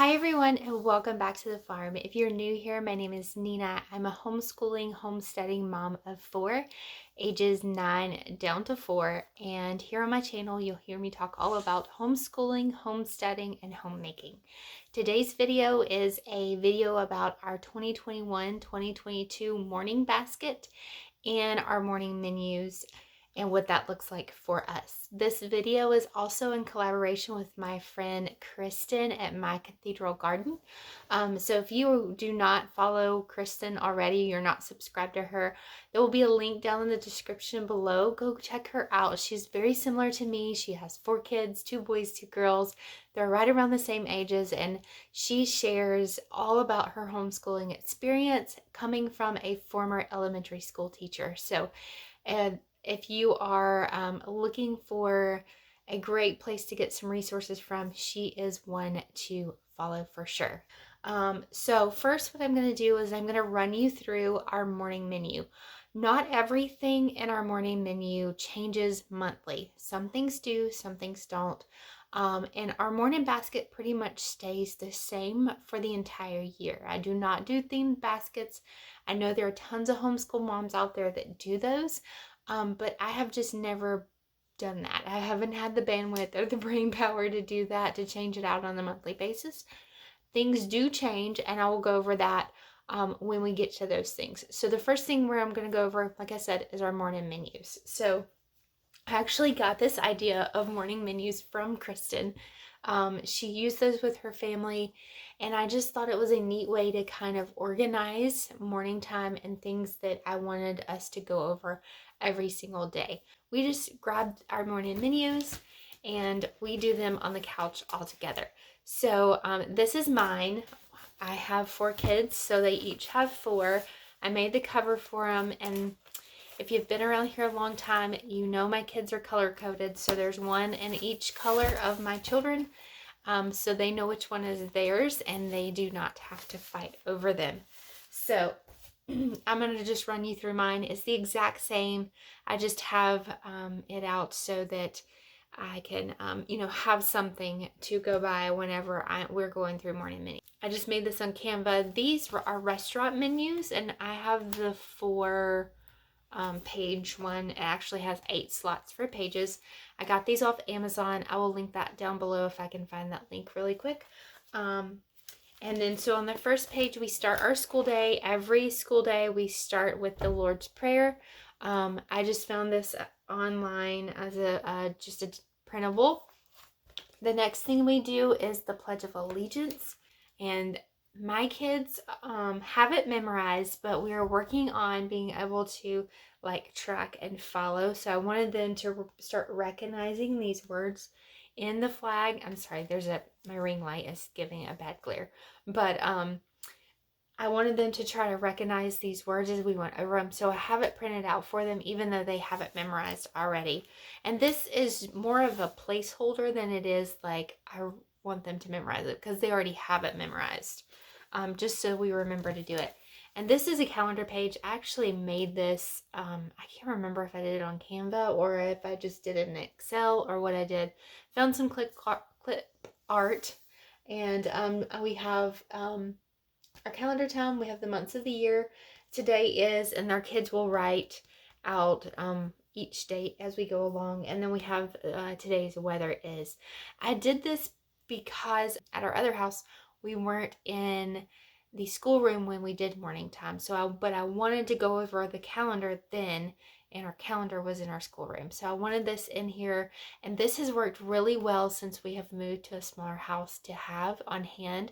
Hi everyone and welcome back to the farm. If you're new here, my name is Nina. I'm a homeschooling, homesteading mom of 4, ages 9 down to 4. And here on my channel, you'll hear me talk all about homeschooling, homesteading, and homemaking. Today's video is a video about our 2021-2022 morning basket and our morning menus and what that looks like for us. This video is also in collaboration with my friend Kristen at My Cathedral Garden. So if you do not follow Kristen already, you're not subscribed to her, there will be a link down in the description below. Go check her out. She's very similar to me. She has 4 kids, 2 boys, 2 girls. They're right around the same ages, and she shares all about her homeschooling experience coming from a former elementary school teacher. So, if you are looking for a great place to get some resources from, she is one to follow for sure. So first what I'm going to do is I'm going to run you through our morning menu. Not everything in our morning menu changes monthly. Some things do, some things don't. And our morning basket pretty much stays the same for the entire year. I do not do themed baskets. I know there are tons of homeschool moms out there that do those. But I have just never done that. I haven't had the bandwidth or the brain power to do that, to change it out on a monthly basis. Things do change, and I will go over that when we get to those things. So the first thing where I'm going to go over, like I said, is our morning menus. So I actually got this idea of morning menus from Kristen. She used those with her family, and I just thought it was a neat way to kind of organize morning time and things that I wanted us to go over every single day. We just grabbed our morning menus and we do them on the couch all together. So this is mine. I have 4 kids, so they each have 4. I made the cover for them, and if you've been around here a long time, you know my kids are color coded. So there's one in each color of my children. So they know which one is theirs and they do not have to fight over them. So I'm going to just run you through mine. It's the exact same. I just have it out so that I can, have something to go by whenever we're going through morning menu. I just made this on Canva. These are restaurant menus, and I have the 4 page one. It actually has 8 slots for pages. I got these off Amazon. I will link that down below if I can find that link really quick. And then so on the first page, we start our school day. Every school day, we start with the Lord's Prayer. I just found this online as just a printable. The next thing we do is the Pledge of Allegiance, and my kids have it memorized, but we are working on being able to track and follow. So I wanted them to start recognizing these words in the flag. I'm sorry, my ring light is giving a bad glare, but I wanted them to try to recognize these words as we went over them. So I have it printed out for them, even though they have it memorized already. And this is more of a placeholder than it is like I want them to memorize it, because they already have it memorized. Just so we remember to do it. And this is a calendar page. I actually made this, I can't remember if I did it on Canva or if I just did it in Excel or what I did. Found some clip art, and we have our calendar time. We have the months of the year. Today is, and our kids will write out each date as we go along. And then we have today's weather is. I did this because at our other house, we weren't in the schoolroom when we did morning time. But I wanted to go over the calendar then, and our calendar was in our schoolroom. So I wanted this in here, and this has worked really well since we have moved to a smaller house to have on hand.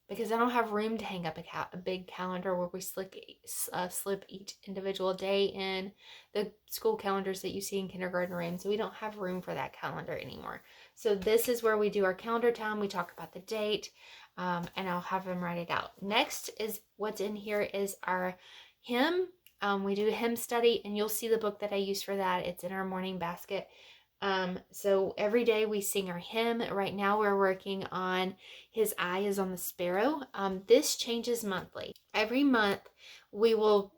Because I don't have room to hang up a big calendar where we slip each individual day in the school calendars that you see in kindergarten rooms. So we don't have room for that calendar anymore. So this is where we do our calendar time. We talk about the date, and I'll have them write it out. Next is what's in here is our hymn. We do a hymn study, and you'll see the book that I use for that. It's in our morning basket. So every day we sing our hymn. Right now we're working on His Eye is on the Sparrow. This changes monthly. Every month we will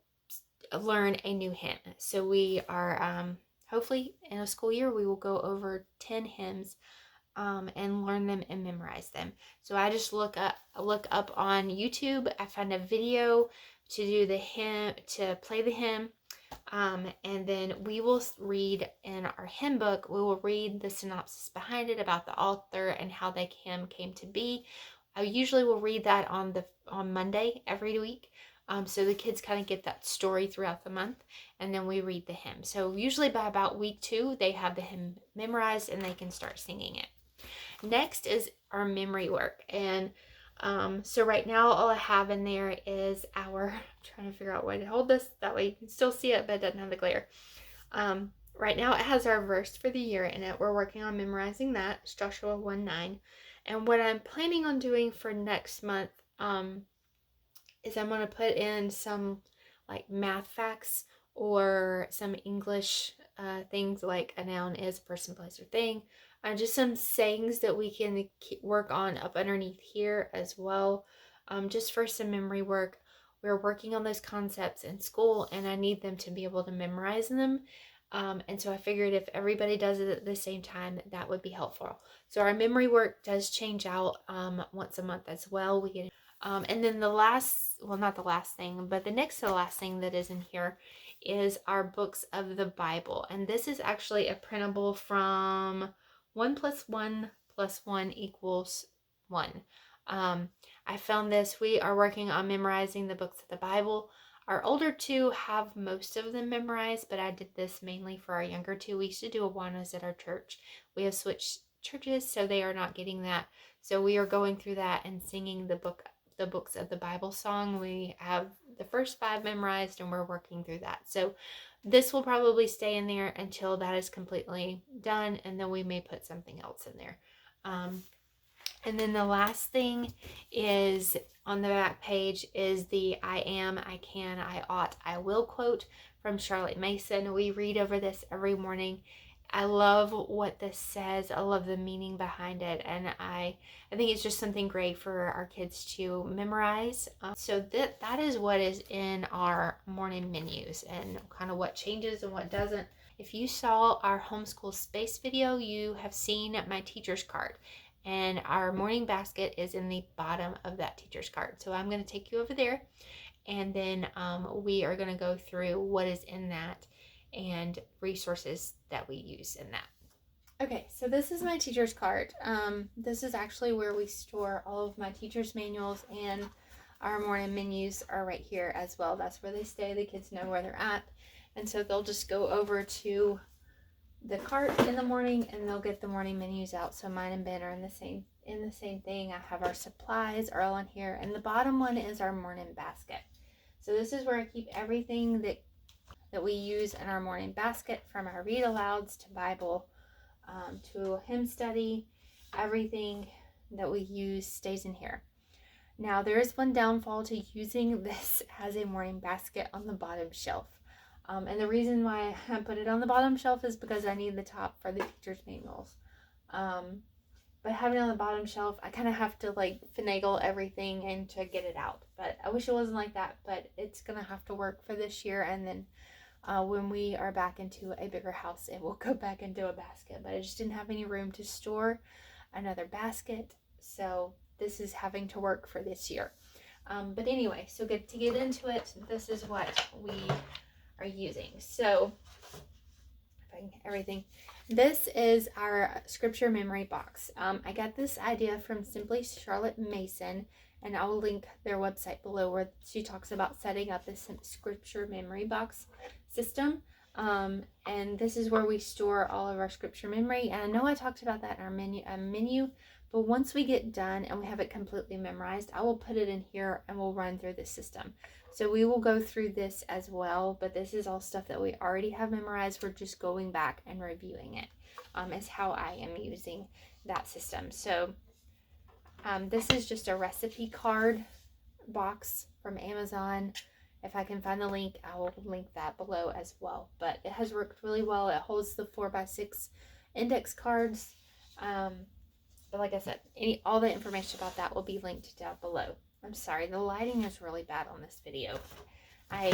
learn a new hymn. So we are, hopefully in a school year, we will go over 10 hymns and learn them and memorize them. So I just look up on YouTube. I find a video to do the hymn, to play the hymn. And then we will read in our hymn book, we will read the synopsis behind it about the author and how the hymn came to be. I usually will read that on Monday every week. So the kids kind of get that story throughout the month, and then we read the hymn. So usually by about week 2, they have the hymn memorized and they can start singing it. Next is our memory work. And so right now all I have in there is I'm trying to figure out where to hold this, that way you can still see it, but it doesn't have the glare. Right now it has our verse for the year in it. We're working on memorizing that. It's Joshua 1:9. And what I'm planning on doing for next month is I'm going to put in some like math facts or some English things like a noun is a person, place, or thing. Just some sayings that we can work on up underneath here as well. Just for some memory work. We're working on those concepts in school and I need them to be able to memorize them. And so I figured if everybody does it at the same time, that would be helpful. So our memory work does change out once a month as well. We get and then not the last thing, but the next to the last thing that is in here is our books of the Bible. And this is actually a printable from 1 + 1 + 1 = 1. I found this. We are working on memorizing the books of the Bible. Our older 2 have most of them memorized, but I did this mainly for our younger 2. We used to do Awanas at our church. We have switched churches, so they are not getting that. So we are going through that and singing the books of the Bible song. We have the first 5 memorized and we're working through that. So this will probably stay in there until that is completely done, and then we may put something else in there. And then the last thing is on the back page is the I am, I can, I ought, I will quote from Charlotte Mason. We read over this every morning. I love what this says. I love the meaning behind it. And I think it's just something great for our kids to memorize. So that is what is in our morning menus and kind of what changes and what doesn't. If you saw our homeschool space video, you have seen my teacher's card. And our morning basket is in the bottom of that teacher's card. So I'm going to take you over there, and then we are going to go through what is in that and resources that we use in that. Okay, so this is my teacher's card. This is actually where we store all of my teacher's manuals, and our morning menus are right here as well. That's where they stay. The kids know where they're at, and so they'll just go over to the cart in the morning and they'll get the morning menus out. So mine and Ben are in the same thing. I have our supplies are all in here, and the bottom one is our morning basket. So this is where I keep everything that we use in our morning basket, from our read alouds to Bible to hymn study. Everything that we use stays in here. Now there is one downfall to using this as a morning basket on the bottom shelf. And the reason why I put it on the bottom shelf is because I need the top for the teacher's manuals. But having it on the bottom shelf, I kind of have to like finagle everything and to get it out. But I wish it wasn't like that, but it's going to have to work for this year. And then when we are back into a bigger house, it will go back into a basket. But I just didn't have any room to store another basket. So this is having to work for this year. But anyway, so to get into it, this is what we are using. So everything. This is our scripture memory box. I got this idea from Simply Charlotte Mason, and I will link their website below where she talks about setting up this scripture memory box system. And this is where we store all of our scripture memory. And I know I talked about that in our menu, but once we get done and we have it completely memorized, I will put it in here and we'll run through this system. So we will go through this as well, but this is all stuff that we already have memorized. We're just going back and reviewing it, is how I am using that system. So this is just a recipe card box from Amazon. If I can find the link, I will link that below as well. But it has worked really well. It holds the 4x6 index cards. But like I said, all the information about that will be linked down below. I'm sorry, the lighting is really bad on this video. Okay,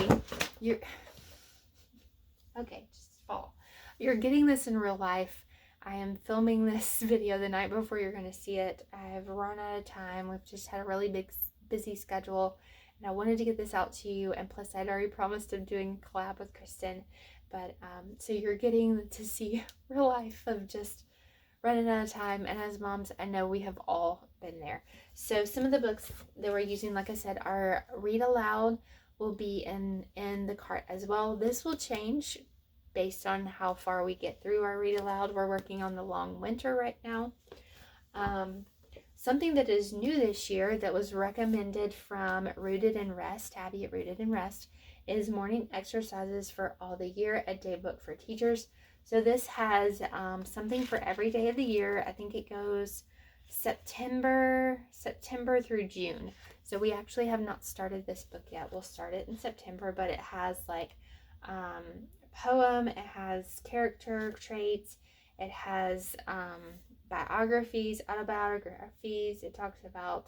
just fall. You're getting this in real life. I am filming this video the night before you're going to see it. I have run out of time. We've just had a really busy schedule, and I wanted to get this out to you. And plus, I'd already promised of doing a collab with Kristen, but so you're getting to see real life of just running out of time. And as moms, I know we have all been there. So some of the books that we're using, like I said, our read aloud will be in the cart as well. This will change based on how far we get through our read aloud. We're working on the long winter right now. Something that is new this year that was recommended from Rooted in Rest, Abby at Rooted in Rest, is morning exercises for all the year, a day book for teachers. So this has something for every day of the year. I think it goes September through June. So we actually have not started this book yet. We'll start it in September, but it has like poem, it has character traits, it has biographies, autobiographies, it talks about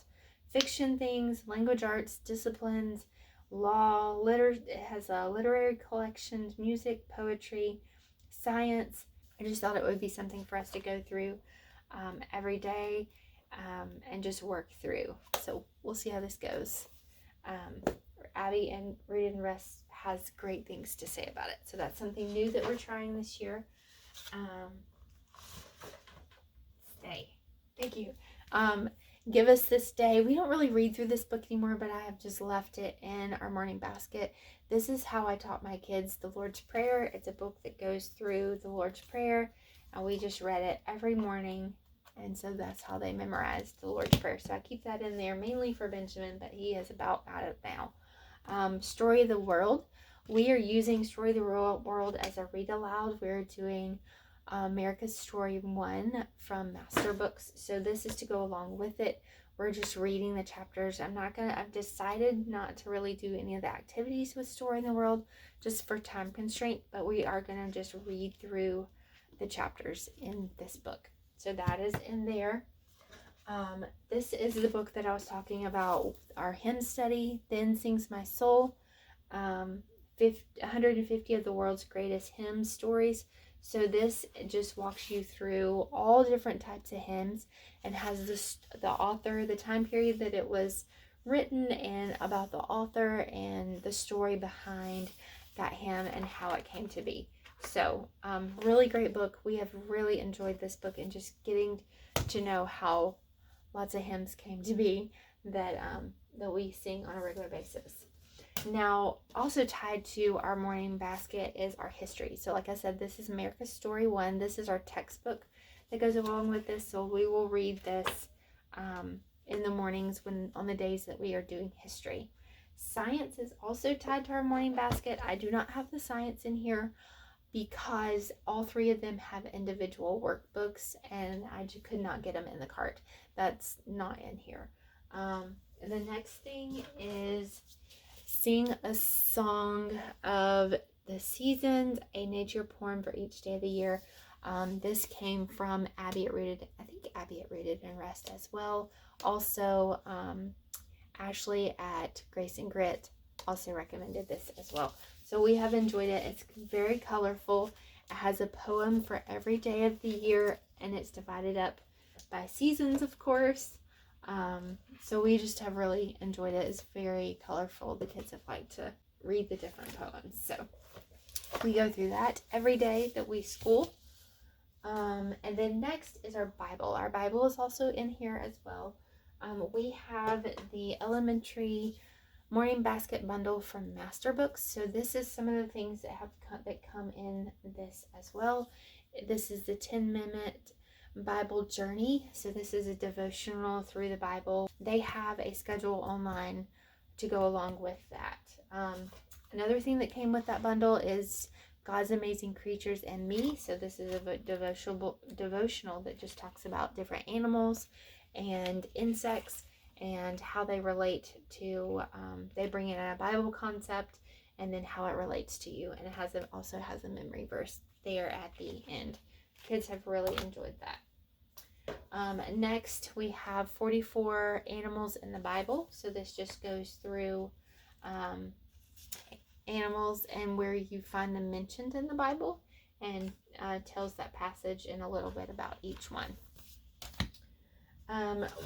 fiction things, language arts, disciplines, law, it has literary collections, music, poetry, science. I just thought it would be something for us to go through every day and just work through. So we'll see how this goes. Abby and Read and Rest has great things to say about it. So that's something new that we're trying this year. Stay. Thank you. Give us this day. We don't really read through this book anymore, but I have just left it in our morning basket. This is how I taught my kids the Lord's Prayer. It's a book that goes through the Lord's Prayer, and we just read it every morning. And so that's how they memorized the Lord's Prayer. So I keep that in there mainly for Benjamin, but he is about out of now. Story of the World. We are using Story of the World as a read aloud. We're doing America's Story 1 from Master Books. So this is to go along with it. We're just reading the chapters. I've decided not to really do any of the activities with Story in the World just for time constraint, but we are going to just read through the chapters in this book. So that is in there. This is the book that I was talking about, our hymn study, Then Sings My Soul, 150 of the world's greatest hymn stories. So this just walks you through all different types of hymns and has the author, the time period that it was written, and about the author and the story behind that hymn and how it came to be. So really great book. We have really enjoyed this book and just getting to know how lots of hymns came to be that we sing on a regular basis. Now, also tied to our morning basket is our history. So like I said, this is America's Story 1. This is our textbook that goes along with this. So we will read this in the mornings on the days that we are doing history. Science is also tied to our morning basket. I do not have the science in here because all three of them have individual workbooks and I just could not get them in the cart. That's not in here. The next thing is Sing a Song of the Seasons, a nature poem for each day of the year. This came from Abby at Rooted in Rest as well. Also, Ashley at Grace and Grit also recommended this as well. So we have enjoyed it. It's very colorful. It has a poem for every day of the year, and it's divided up by seasons, of course. So we just have really enjoyed it. It's very colorful. The kids have liked to read the different poems. So we go through that every day that we school. And then next is our Bible. Our Bible is also in here as well. We have the elementary morning basket bundle from Master Books. So this is some of the things that come in this as well. This is the 10-minute Bible journey. So this is a devotional through the Bible. They have a schedule online to go along with that. Another thing that came with that bundle is God's Amazing Creatures and Me. So this is a devotional that just talks about different animals and insects and how they relate to, they bring in a Bible concept and then how it relates to you. And it also has a memory verse there at the end. Kids have really enjoyed that. Next, we have 44 animals in the Bible. So this just goes through animals and where you find them mentioned in the Bible. and tells that passage and a little bit about each one.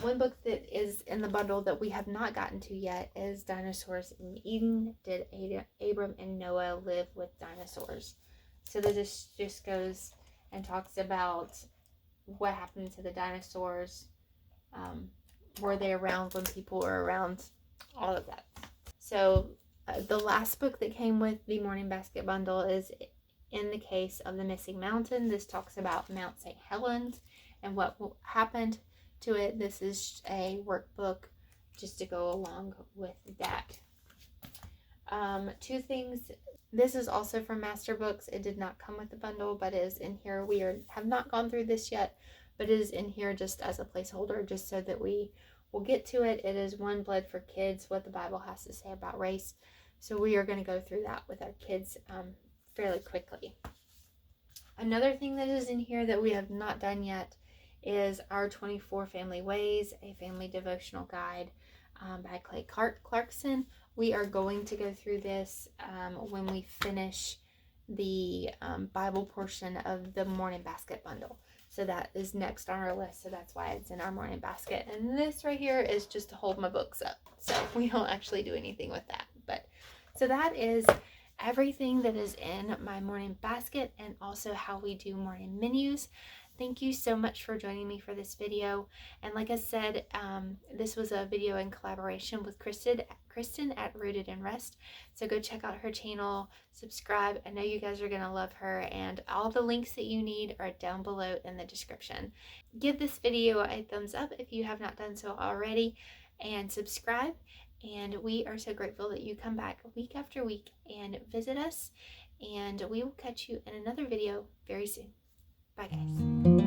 One book that is in the bundle that we have not gotten to yet is Dinosaurs in Eden. Did Abram and Noah live with dinosaurs? So this just goes and talks about what happened to the dinosaurs. Were they around when people were around? All of that. So the last book that came with the Morning Basket bundle is In the Case of the Missing Mountain. This talks about Mount St. Helens and what happened to it. This is a workbook just to go along with that. Two things. This is also from Master Books. It did not come with the bundle, but it is in here. We have not gone through this yet, but it is in here just as a placeholder, just so that we will get to it. It is One Blood for Kids, What the Bible Has to Say About Race. So we are going to go through that with our kids fairly quickly. Another thing that is in here that we have not done yet is Our 24 Family Ways, a family devotional guide by Clay Clarkson. We are going to go through this when we finish the Bible portion of the Morning Basket bundle. So that is next on our list, so that's why it's in our Morning Basket. And this right here is just to hold my books up, so we don't actually do anything with that. But so that is everything that is in my Morning Basket, and also how we do morning menus. Thank you so much for joining me for this video. And like I said, this was a video in collaboration with Kristen at Rooted in Rest. So go check out her channel, subscribe. I know you guys are going to love her, and all the links that you need are down below in the description. Give this video a thumbs up if you have not done so already, and subscribe. And we are so grateful that you come back week after week and visit us. And we will catch you in another video very soon. Bye, guys.